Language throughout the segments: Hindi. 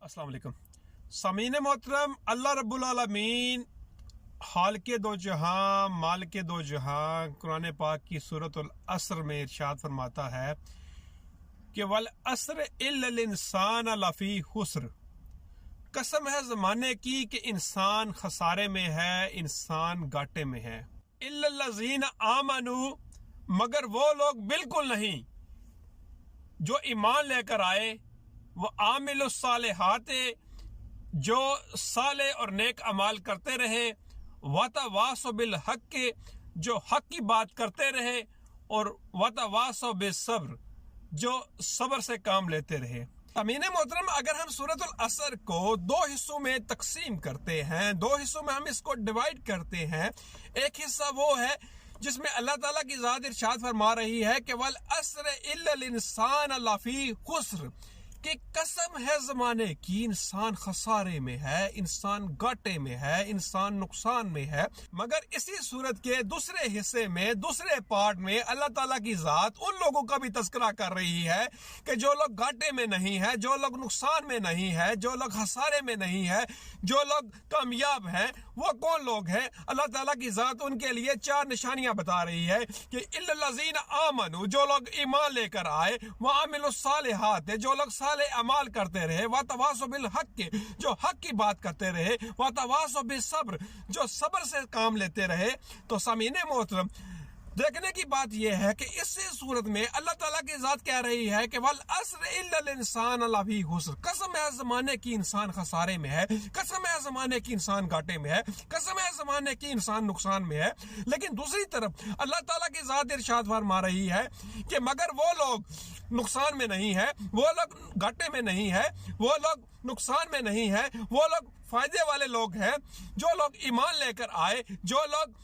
अस्सलाम वालेकुम सामीन मोहतरम। अल्लाह रब्बुल आलमीन हाल के दो जहां माल के दो जहां कुरान पाक की सूरतुल असर में इरशाद फरमाता है कि वल असर इल्लल इंसान लफी हुस्र। कसम है जमाने की कि इंसान खसारे में है, इंसान घाटे में है। इल्लल्लज़ीन आमनू, मगर वो लोग बिल्कुल नहीं जो ईमान लेकर आए, वो आमिलुस सालिहात, जो साले और नेक अमाल करते रहे, वतवासौ बिल हक, जो हक की बात करते रहे, और वतवासौ बिस्सब्र, जो सब्र से काम लेते रहे। अमीन मोहतरम, अगर हम सूरतुल असर को दो हिस्सों में तकसीम करते हैं, दो हिस्सों में हम इसको डिवाइड करते हैं। एक हिस्सा वो है जिसमें अल्लाह ताला की ज़ात इरशाद फरमा रही है कि वल असर इल्लल इंसान लफी खुस्र, कि कसम है जमाने की इंसान खसारे में है, इंसान घाटे में है, इंसान नुकसान में है। मगर इसी सूरत के दूसरे हिस्से में, दूसरे पार्ट में अल्लाह ताला की जात उन लोगों का भी तस्करा कर रही है कि जो लोग घाटे में नहीं है, जो लोग नुकसान में नहीं है, जो लोग खसारे में नहीं है, जो लोग कामयाब हैं, वो कौन लोग हैं। अल्लाह ताला की जात उनके लिए चार निशानियां बता रही है कि इल्लल्लज़ीन आमनू, जो लोग ईमान लेकर आए, वो आमिलुस सालिहात, जो लोग साले अमाल करते रहे, वतवासौ बिल हक, जो हक की बात करते रहे, वतवासौ बिस्सब्र, जो सब्र से काम लेते रहे। तो सामीने मोहतरम, देखने की बात यह है कि इसी सूरत में अल्लाह ताला की जात कह रही है कि वल असर इल्लल इंसान लफी हुस्र, कसम है जमाने की इंसान खसारे में है, कसम है जमाने की इंसान घाटे में है, कसम है जमाने की इंसान नुकसान में है। लेकिन दूसरी तरफ अल्लाह ताला की जात इरशाद फरमा रही है कि मगर वो लोग नुकसान में नहीं है, वो लोग घाटे में नहीं है, वो लोग नुकसान में नहीं है, वो लोग फायदे वाले लोग हैं, जो लोग ईमान लेकर आए, जो लोग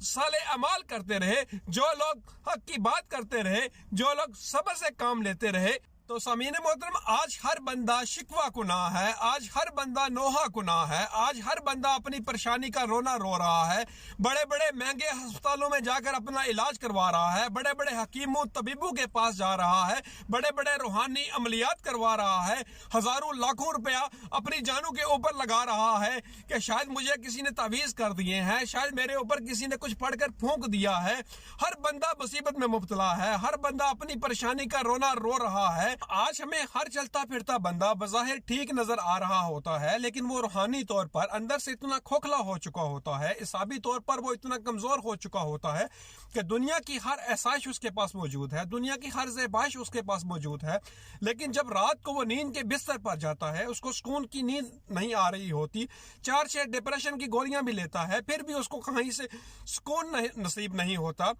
साले अमाल करते रहे, जो लोग हक की बात करते रहे, जो लोग सब्र से काम लेते रहे। तो सामीन मोहतरम, आज हर बंदा शिकवा गुनाह है, आज हर बंदा नोहा गुनाह है, आज हर बंदा अपनी परेशानी का रोना रो रहा है, बड़े बड़े महंगे अस्पतालों में जाकर अपना इलाज करवा रहा है, बड़े बड़े हकीमों तबीबों के पास जा रहा है, बड़े बड़े रूहानी अमलियात करवा रहा है, हजारों लाखों रुपया अपनी जानों के ऊपर लगा रहा है कि शायद मुझे किसी ने तावीज कर दिए हैं, शायद मेरे ऊपर किसी ने कुछ पढ़कर फूंक दिया है। हर बंदा मुसीबत में मुब्तला है, हर बंदा अपनी परेशानी का रोना रो रहा है। आज हमें हर चलता फिरता बंदा बज़ाहिर ठीक नजर आ रहा होता है, लेकिन वो रूहानी तौर पर अंदर से इतना खोखला हो चुका होता है, इसाबी तौर पर वो इतना कमजोर हो चुका होता है कि दुनिया की हर एहसाइश उसके पास मौजूद है, दुनिया की हर ज़ेबाइश उसके पास मौजूद है, लेकिन जब रात को वो नींद के बिस्तर पर जाता है, उसको सुकून की नींद नहीं आ रही होती, 4-6 डिप्रेशन की गोलियां भी लेता है, फिर भी उसको कहीं से सुकून नसीब नहीं होता।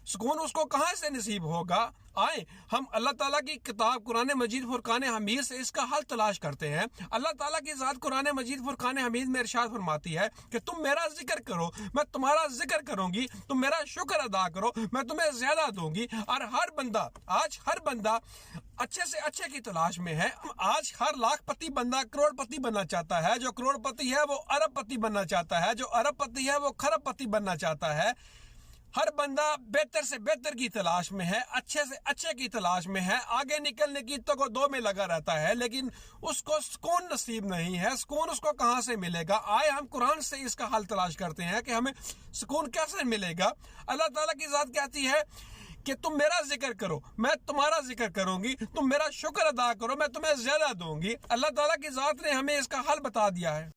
सुकून उसको कहां से नसीब होगा। आए हम अल्लाह ताला की किताब कुरान मजीद फुरकान हमीद से इसका हल तलाश करते हैं। अल्लाह ताला की जात कुरान मजीद फुरकान हमीद में इरशाद फरमाती है कि तुम मेरा जिक्र करो, मैं तुम्हारा जिक्र करूंगी, तुम मेरा शुक्र अदा करो, मैं तुम्हें ज्यादा दूंगी। और आज हर बंदा अच्छे से अच्छे की तलाश में है। आज हर लाखपति बंदा करोड़पति बनना चाहता है, जो करोड़पति है वो अरबपति बनना चाहता है, जो अरबपति है वो खरबपति बनना चाहता है। हर बंदा बेहतर से बेहतर की तलाश में है, अच्छे से अच्छे की तलाश में है, आगे निकलने की तो को दो में लगा रहता है, लेकिन उसको सुकून नसीब नहीं है। सुकून उसको कहां से मिलेगा। आए हम कुरान से इसका हल तलाश करते हैं कि हमें सुकून कैसे मिलेगा। अल्लाह ताला की जात कहती है कि तुम मेरा जिक्र करो, मैं तुम्हारा जिक्र करूंगी, तुम मेरा शुक्र अदा करो, मैं तुम्हें ज्यादा दूंगी। अल्लाह ताला की जात ने हमें इसका हल बता दिया है।